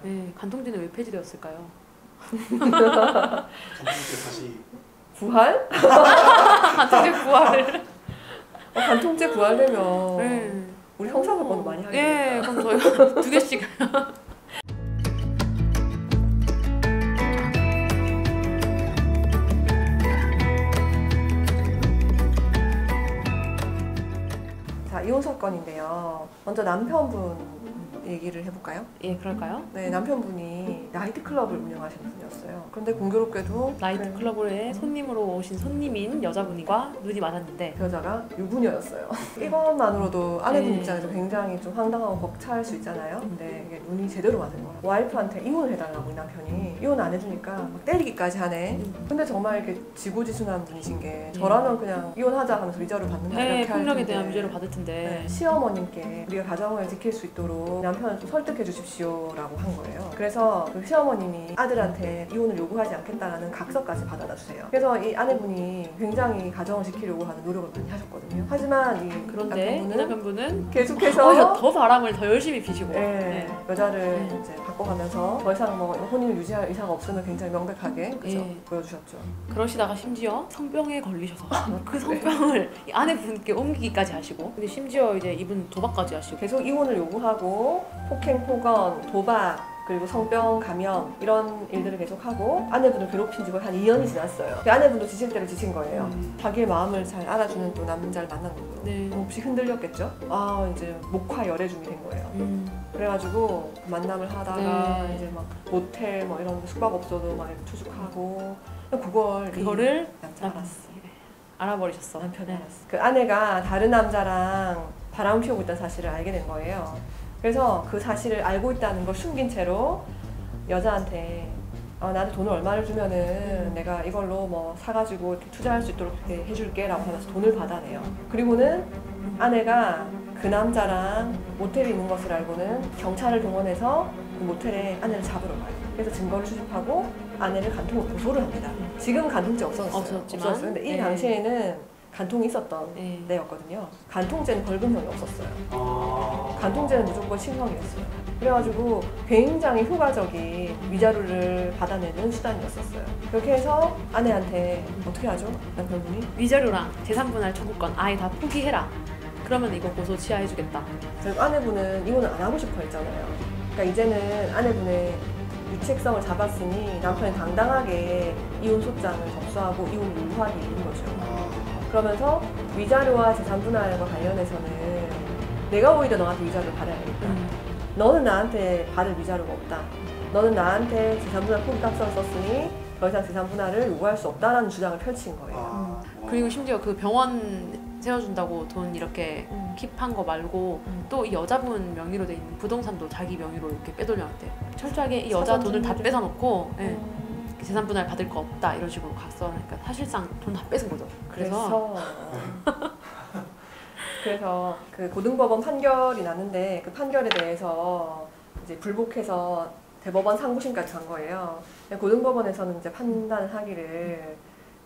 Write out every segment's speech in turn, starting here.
네, 간통죄는 왜 폐지되었을까요? 간통죄 다시 부활? 간통죄 부활을. 간통죄 부활되면 네. 우리 형사사건도 많이 하게 네, 되겠다. 그럼 저희가 2개씩. 자, 이혼 사건인데요. 먼저 남편분 얘기를 해볼까요? 예, 그럴까요? 네, 남편분이 나이트클럽을 운영하시는 분이었어요. 그런데 공교롭게도 나이트클럽에 손님으로 오신 손님인 여자분과 눈이 맞았는데 그 여자가 유부녀였어요. 이것만으로도 아내분 네. 입장에서 굉장히 좀 황당하고 벅찰 수 있잖아요. 근데 이게 눈이 제대로 맞은 거야. 와이프한테 이혼을 해달라고 이 남편이 이혼 안 해주니까 막 때리기까지 하네. 근데 정말 이렇게 지고지순한 분이신 게 저라면 그냥 이혼하자 하면서 위자료 받는 거 네, 이렇게 할 폭력에 텐데 대한 위자료 받을 텐데. 네, 시어머님께 우리가 가정을 지킬 수 있도록 남편을 좀 설득해 주십시오라고 한 거예요. 그래서 그 시어머님이 아들한테 이혼을 요구하지 않겠다라는 각서까지 받아다 주세요. 그래서 이 아내분이 굉장히 가정을 지키려고 하는 노력을 많이 하셨거든요. 하지만 이 그런데 이 남편분은 계속해서 오히려 더 바람을 더 열심히 피시고 네, 여자를 이제 바꿔가면서 더 이상 뭐 혼인을 유지할 의사가 없음을 굉장히 명백하게 그죠? 예. 보여주셨죠. 그러시다가 심지어 성병에 걸리셔서 그 성병을 이 아내분께 옮기기까지 하시고 근데 심지어 이제 이분 도박까지 하시고 계속 이혼을 요구하고 폭행, 폭언, 도박 그리고 성병, 감염 이런 일들을 계속하고 아내분을 괴롭힌 지가 한 2년이 지났어요. 그 아내분도 지칠 대로 지친 거예요. 자기의 마음을 잘 알아주는 또 남자를 만난 거고 네. 몹시 흔들렸겠죠. 이제 목화열애중이 된 거예요. 그래가지고 만남을 하다가 네. 이제 막 모텔 뭐 이런 숙박업소도 막 이렇게 투숙하고 그거를 남자 알았어. 알아버리셨어. 남편이 네. 알았어. 그 아내가 다른 남자랑 바람 피우고 있다는 사실을 알게 된 거예요. 그래서 그 사실을 알고 있다는 걸 숨긴 채로 여자한테 나한테 돈을 얼마를 주면은 내가 이걸로 뭐 사가지고 이렇게 투자할 수 있도록 이렇게 해줄게 라고 하면서 돈을 받아내요. 그리고는 아내가 그 남자랑 모텔에 있는 것을 알고는 경찰을 동원해서 그 모텔에 아내를 잡으러 가요. 그래서 증거를 수집하고 아내를 간통으로 고소를 합니다. 지금 간통죄 없어졌어요. 근데 이 당시에는 간통이 있었던 때였거든요. 간통죄는 벌금형이 없었어요. 간통죄는 무조건 징역이었어요. 그래가지고 굉장히 효과적인 위자료를 받아내는 수단이었었어요. 그렇게 해서 아내한테 어떻게 하죠? 남편분이? 위자료랑 재산분할 청구권 아예 다 포기해라. 그러면 이거 고소 취하해주겠다. 그리고 아내분은 이혼을 안 하고 싶어 했잖아요. 그러니까 이제는 아내분의 유책성을 잡았으니 남편이 당당하게 이혼 소장을 접수하고 이혼을 유효하게 이룬 거죠. 그러면서 위자료와 재산분할과 관련해서는 내가 오히려 너한테 위자료를 받아야겠다. 너는 나한테 받을 위자료가 없다. 너는 나한테 재산분할 포기각서를 썼으니 더 이상 재산분할을 요구할 수 없다라는 주장을 펼친 거예요. 그리고 심지어 그 병원 세워준다고 돈 이렇게 킵한 거 말고 또 이 여자분 명의로 돼 있는 부동산도 자기 명의로 이렇게 빼돌려놨대요. 철저하게 이 여자 돈을 다 뺏어놓고 재산분할 받을 거 없다 이런 식으로 갔어니까 사실상 돈 다 뺏은 거죠. 그래서 그 고등법원 판결이 났는데 그 판결에 대해서 이제 불복해서 대법원 상고심까지 간 거예요. 고등법원에서는 이제 판단을 하기를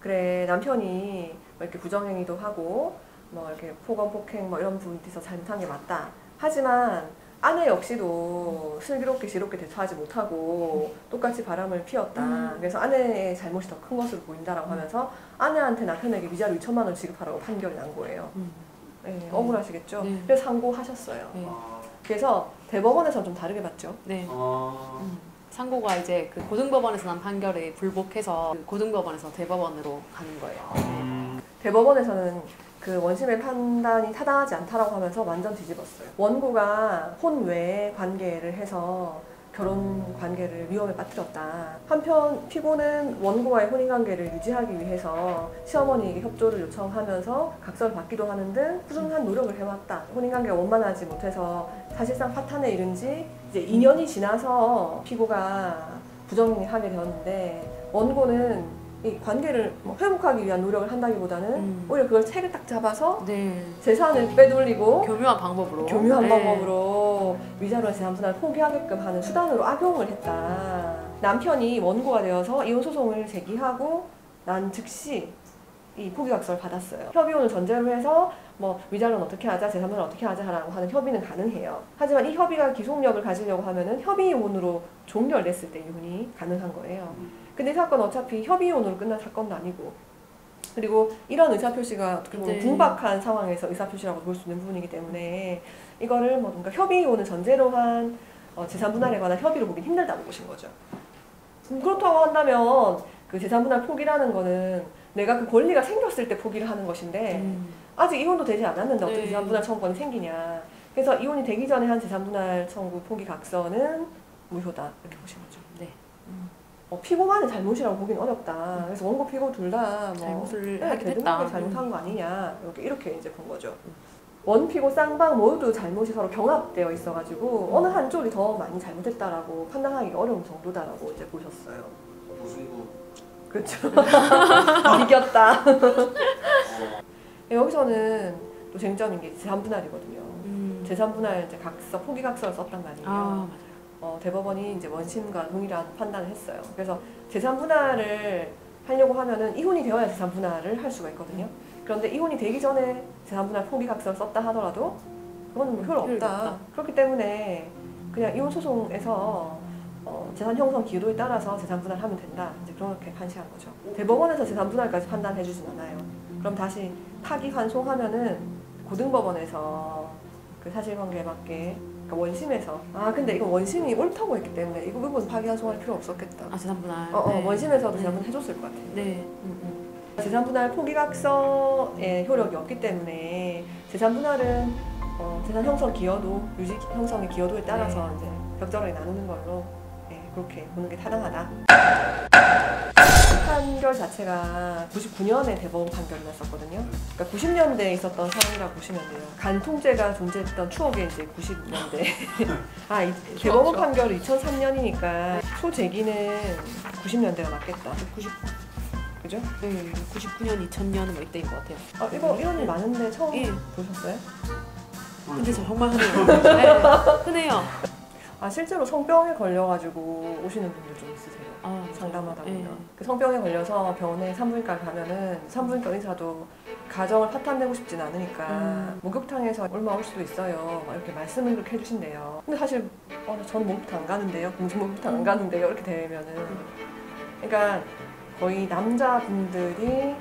그래 남편이 뭐 이렇게 부정행위도 하고 뭐 이렇게 폭언 폭행 뭐 이런 부분에서 잘못한 게 맞다. 하지만 아내 역시도 슬기롭게 지롭게 대처하지 못하고 똑같이 바람을 피웠다. 그래서 아내의 잘못이 더 큰 것으로 보인다라고 하면서 아내한테 남편에게 위자료 2천만 원 지급하라고 판결이 난 거예요. 네, 억울하시겠죠? 그래서 상고하셨어요. 그래서 대법원에서는 좀 다르게 봤죠. 네. 상고가 이제 그 고등법원에서 난 판결에 불복해서 그 고등법원에서 대법원으로 가는 거예요. 대법원에서는 그 원심의 판단이 타당하지 않다라고 하면서 완전 뒤집었어요. 원고가 혼외 관계를 해서 결혼 관계를 위험에 빠뜨렸다. 한편 피고는 원고와의 혼인관계를 유지하기 위해서 시어머니에게 협조를 요청하면서 각서를 받기도 하는 등 꾸준한 노력을 해왔다. 혼인관계가 원만하지 못해서 사실상 파탄에 이른 지 이제 2년이 지나서 피고가 부정행위하게 되었는데 원고는 이 관계를 회복하기 위한 노력을 한다기보다는 오히려 그걸 책을 딱 잡아서 재산을 빼돌리고 교묘한 방법으로 방법으로 위자료와 재산분할을 포기하게끔 하는 수단으로 악용을 했다. 남편이 원고가 되어서 이혼 소송을 제기하고 난 즉시 이 포기각서를 받았어요. 협의혼을 전제로 해서 뭐 위자료는 어떻게 하자, 재산분할 어떻게 하자라고 하는 협의는 가능해요. 하지만 이 협의가 기속력을 가지려고 하면은 협의혼으로 종결됐을 때 이혼이 가능한 거예요. 근데 이 사건은 어차피 협의이혼으로 끝난 사건도 아니고, 그리고 이런 의사표시가 어떻게 보면 궁박한 상황에서 의사표시라고 볼 수 있는 부분이기 때문에 이거를 뭔가 협의이혼을 전제로 한 재산분할에 관한 협의로 보긴 힘들다는 것인 거죠. 그렇다고 한다면 그 재산분할 포기라는 거는 내가 그 권리가 생겼을 때 포기를 하는 것인데 아직 이혼도 되지 않았는데 어떻게 재산분할 청구권이 생기냐. 그래서 이혼이 되기 전에 한 재산분할 청구 포기 각서는 무효다 이렇게 보시는 거죠. 네. 피고만의 잘못이라고 보기는 어렵다. 그래서 원고 피고 둘 다 잘못을 하게 됐다. 대등하게 잘못한 거 아니냐 이렇게 이제 본 거죠. 원피고 쌍방 모두 잘못이 서로 경합되어 있어가지고 어느 한쪽이 더 많이 잘못했다라고 판단하기 어려운 정도다라고 이제 보셨어요. 무승부. 그렇죠. 이겼다. 여기서는 또 쟁점인 게 재산분할이거든요. 재산분할 이제 각서, 포기 각서를 썼단 말이에요. 맞아요. 대법원이 이제 원심과 동일한 판단을 했어요. 그래서 재산분할을 하려고 하면은 이혼이 되어야 재산분할을 할 수가 있거든요. 그런데 이혼이 되기 전에 재산분할 포기 각서를 썼다 하더라도 그거는 뭐 효력 없다. 그렇기 때문에 그냥 이혼 소송에서 재산 형성 기도에 따라서 재산분할하면 된다. 이제 그렇게 판시한 거죠. 대법원에서 재산분할까지 판단해주진 않아요. 그럼 다시 파기환송하면은 고등법원에서 그 사실관계에 맞게 그러니까 원심에서 근데 이건 원심이 옳다고 했기 때문에 이 부분 파기환송할 필요 없었겠다. 재산분할. 네. 원심에서도 재산분할 해줬을 것 같아요. 네. 재산분할 포기각서의 효력이 없기 때문에 재산분할은 재산 형성 기여도, 유지 형성의 기여도에 따라서 이제 벽적하게 나누는 걸로 그렇게 보는 게 타당하다. 판결 자체가 99년에 대법원 판결이 났었거든요. 그러니까 90년대에 있었던 상황이라고 보시면 돼요. 간통죄가 존재했던 추억의 이제 90년대. 이 대법원 판결이 2003년이니까 초재기는 90년대가 맞겠다. 90. 그죠? 네, 99년, 2000년은 뭐 이때인 것 같아요. 이런 일 많은데 처음 보셨어요? 근데 저 정말 흔해요. 네, 흔해요. 실제로 성병에 걸려가지고 오시는 분들 좀 있으세요. 상담하다 보면. 그 성병에 걸려서 병원에 산부인과를 가면은 산부인과 의사도 가정을 파탄내고 싶진 않으니까 목욕탕에서 얼마 올 수도 있어요. 이렇게 말씀을 그렇게 해주신대요. 근데 사실 저는 목욕탕 안 가는데요. 공중 목욕탕 안 가는데요. 이렇게 되면은 그러니까 거의 남자분들이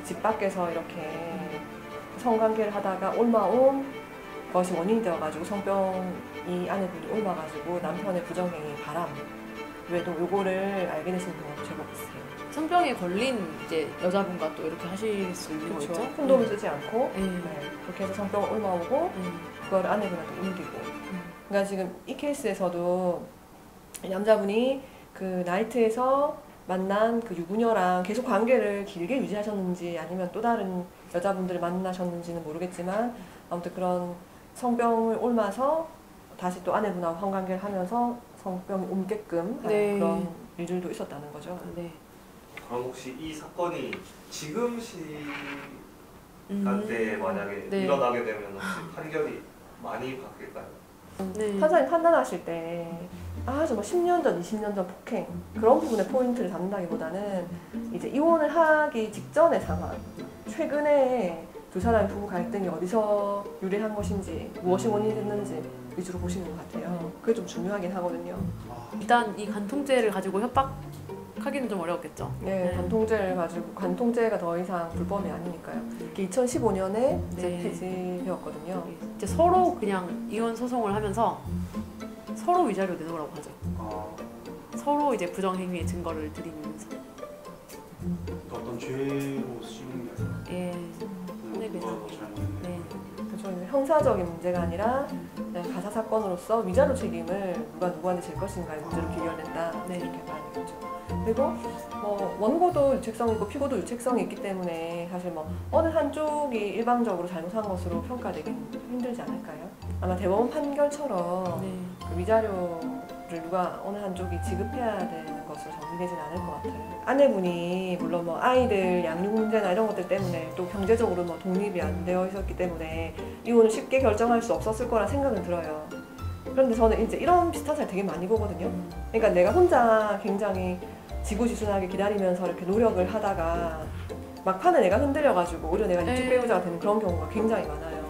집 밖에서 이렇게 성관계를 하다가 옮아온 것이 원인이 되어가지고 성병이 아내분이 옮아가지고 남편의 부정행위 바람 외에도 요거를 알게 되시는 경우가 제법 있어요. 성병에 걸린 이제 여자분과 또 이렇게 하실 수 있는 그렇죠. 거죠? 콘돔을 쓰지 않고 그렇게 해서 성병을 옮아오고 그걸 아내분한테 옮기고 그러니까 지금 이 케이스에서도 남자분이 그 나이트에서 만난 그 유부녀랑 계속 관계를 길게 유지하셨는지 아니면 또 다른 여자분들을 만나셨는지는 모르겠지만 아무튼 그런 성병을 옮아서 다시 또 아내분하고 성관계를 하면서 성병이 옮게끔 그런 일들도 있었다는 거죠. 네. 그럼 혹시 이 사건이 지금 시간대에 만약에 일어나게 되면 혹시 판결이 많이 바뀔까요? 판사님 판단하실 때 정말 10년 전, 20년 전 폭행 그런 부분에 포인트를 잡는다기보다는 이제 이혼을 하기 직전의 상황, 최근에 두 사람의 부부 갈등이 어디서 유래한 것인지 무엇이 원인이 됐는지 위주로 보시는 것 같아요. 그게 좀 중요하긴 하거든요. 일단 이 간통죄를 가지고 협박하기는 좀 어려웠겠죠. 간통죄를 가지고 간통죄가 더 이상 불법이 아니니까요. 2015년에 이제 폐지되었거든요. 이제 서로 그냥 이혼 소송을 하면서 서로 위자료 내놓으라고 하죠. 서로 이제 부정행위의 증거를 드리면서. 어떤 죄로 씌우는 게 아니라. 누가 더 잘못했네. 그렇죠. 형사적인 문제가 아니라 가사 사건으로서 위자료 책임을 누가 누구한테 질 것인가의 문제로 귀결된다. 이렇게 봐야겠죠. 그리고 원고도 유책성이 있고 피고도 유책성이 있기 때문에 사실 어느 한쪽이 일방적으로 잘못한 것으로 평가되기는 힘들지 않을까요? 아마 대법원 판결처럼 그 위자료를 누가 어느 한쪽이 지급해야 되는 것으로 정리되진 않을 것 같아요. 아내분이 물론 아이들 양육 문제나 이런 것들 때문에 또 경제적으로 독립이 안 되어 있었기 때문에 이혼을 쉽게 결정할 수 없었을 거라 생각은 들어요. 그런데 저는 이제 이런 비슷한 사례 되게 많이 보거든요. 그러니까 내가 혼자 굉장히 지고지순하게 기다리면서 이렇게 노력을 하다가 막판에 내가 흔들려가지고 오히려 내가 이쪽 배우자가 되는 그런 경우가 굉장히 많아요.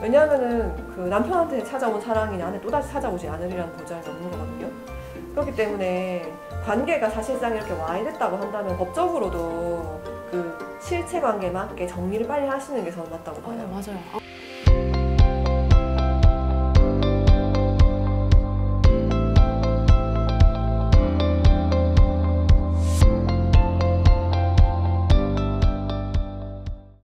왜냐하면은 그 남편한테 찾아온 사랑이 나한테 또다시 찾아오지 않으리라는 보장이 없는 거거든요. 그렇기 때문에 관계가 사실상 이렇게 와해됐다고 한다면 법적으로도 그 실체 관계에 맞게 정리를 빨리 하시는 게 저는 맞다고 봐요. 맞아요.